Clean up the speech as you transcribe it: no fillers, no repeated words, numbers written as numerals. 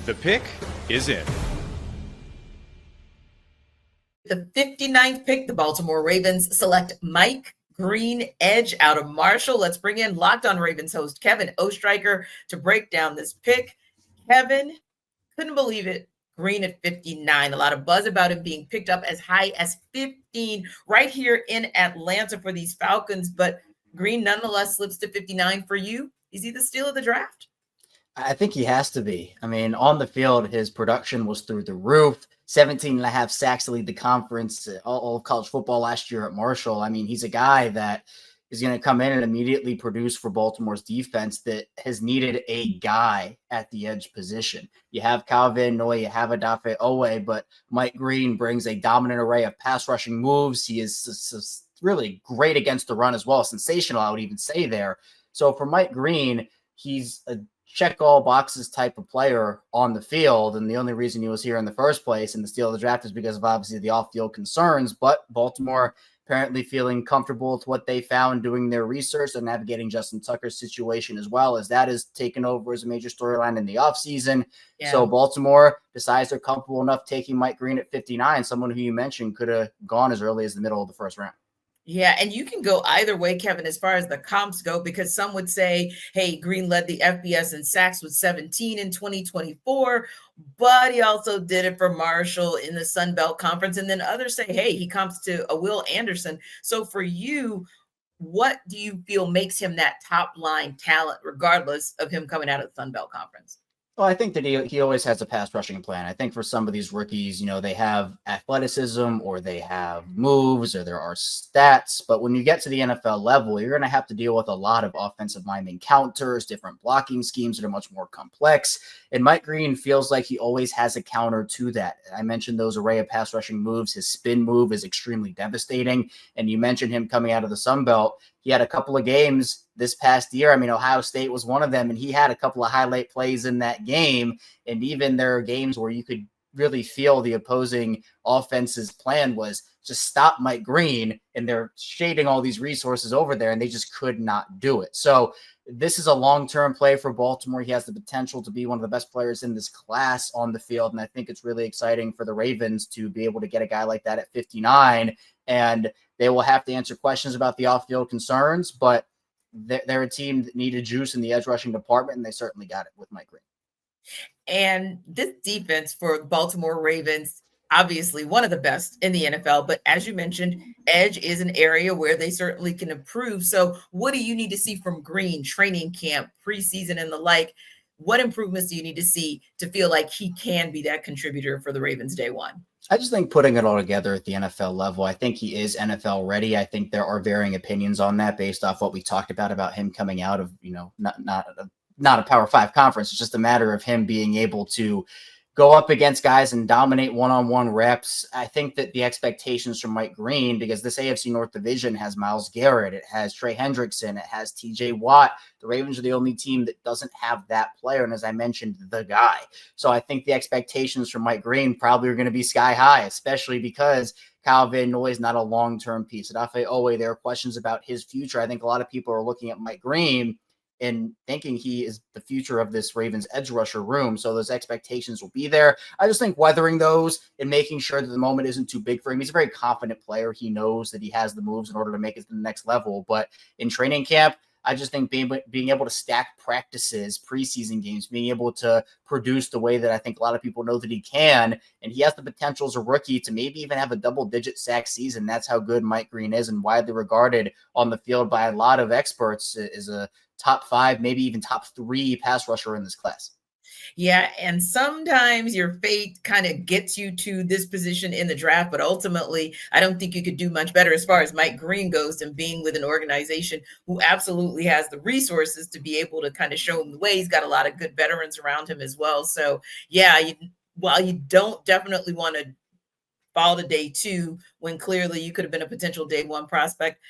The pick is in. The 59th pick, the Baltimore Ravens select Mike Green, edge out of Marshall. Let's bring in Locked On Ravens host Kevin Oestreicher to break down this pick. Kevin, couldn't believe it. Green at 59. A lot of buzz about him being picked up as high as 15 right here in Atlanta for these Falcons. But Green nonetheless slips to 59 for you. Is he the steal of the draft? I think he has to be. I mean, on the field, his production was through the roof. 17 and a half sacks to lead the conference, all of college football last year at Marshall. I mean, he's a guy that is going to come in and immediately produce for Baltimore's defense that has needed a guy at the edge position. You have Calvin Noy, you have Adafe Owe, but Mike Green brings a dominant array of pass rushing moves. He is really great against the run as well. Sensational, I would even say there. So for Mike Green, he's a check all boxes type of player on the field. And the only reason he was here in the first place in the steal of the draft is because of obviously the off-field concerns. But Baltimore apparently feeling comfortable with what they found doing their research and navigating Justin Tucker's situation as well, as that is taken over as a major storyline in the offseason. Yeah. So Baltimore decides they're comfortable enough taking Mike Green at 59, someone who you mentioned could have gone as early as the middle of the first round. Yeah, and you can go either way, Kevin, as far as the comps go, because some would say, hey, Green led the FBS in sacks with 17 in 2024, but he also did it for Marshall in the Sun Belt Conference. And then others say, hey, he comps to a Will Anderson. So for you, what do you feel makes him that top line talent, regardless of him coming out of the Sun Belt Conference? Well, I think that he always has a pass rushing plan. I think for some of these rookies, they have athleticism or they have moves or there are stats. But when you get to the NFL level, you're going to have to deal with a lot of offensive lineman counters, different blocking schemes that are much more complex. And Mike Green feels like he always has a counter to that. I mentioned those array of pass rushing moves. His spin move is extremely devastating. And you mentioned him coming out of the Sun Belt. He had a couple of games this past year. I mean, Ohio State was one of them, and he had a couple of highlight plays in that game. And even there are games where you could really feel the opposing offense's plan was just stop Mike Green, and they're shading all these resources over there, and they just could not do it. So this is a long-term play for Baltimore. He has the potential to be one of the best players in this class on the field, and I think it's really exciting for the Ravens to be able to get a guy like that at 59, and they will have to answer questions about the off-field concerns, but they're a team that needed juice in the edge rushing department, and they certainly got it with Mike Green. And this defense for Baltimore Ravens, obviously one of the best in the NFL, but as you mentioned, edge is an area where they certainly can improve. So what do you need to see from Green, training camp, preseason, and the like? What improvements do you need to see to feel like he can be that contributor for the Ravens day one? I just think putting it all together at the NFL level, I think he is NFL ready. I think there are varying opinions on that based off what we talked about him coming out of, not a Power 5 conference. It's just a matter of him being able to go up against guys and dominate one-on-one reps. I think that the expectations from Mike Green, because this AFC North division has Myles Garrett, it has Trey Hendrickson, it has TJ Watt. The Ravens are the only team that doesn't have that player. And as I mentioned, the guy. So I think the expectations from Mike Green probably are going to be sky high, especially because Calvin Noy is not a long-term piece. Adafe Owe, there are questions about his future. I think a lot of people are looking at Mike Green and thinking he is the future of this Ravens edge rusher room. So those expectations will be there. I just think weathering those and making sure that the moment isn't too big for him. He's a very confident player. He knows that he has the moves in order to make it to the next level. But in training camp, I just think being able to stack practices, preseason games, being able to produce the way that I think a lot of people know that he can, and he has the potential as a rookie to maybe even have a double-digit sack season. That's how good Mike Green is and widely regarded on the field by a lot of experts as a top 5, maybe even top 3 pass rusher in this class. Yeah, and sometimes your fate kind of gets you to this position in the draft, but ultimately, I don't think you could do much better as far as Mike Green goes and being with an organization who absolutely has the resources to be able to kind of show him the way. He's got a lot of good veterans around him as well. So, yeah, while you don't definitely want to fall to day 2 when clearly you could have been a potential day 1 prospect,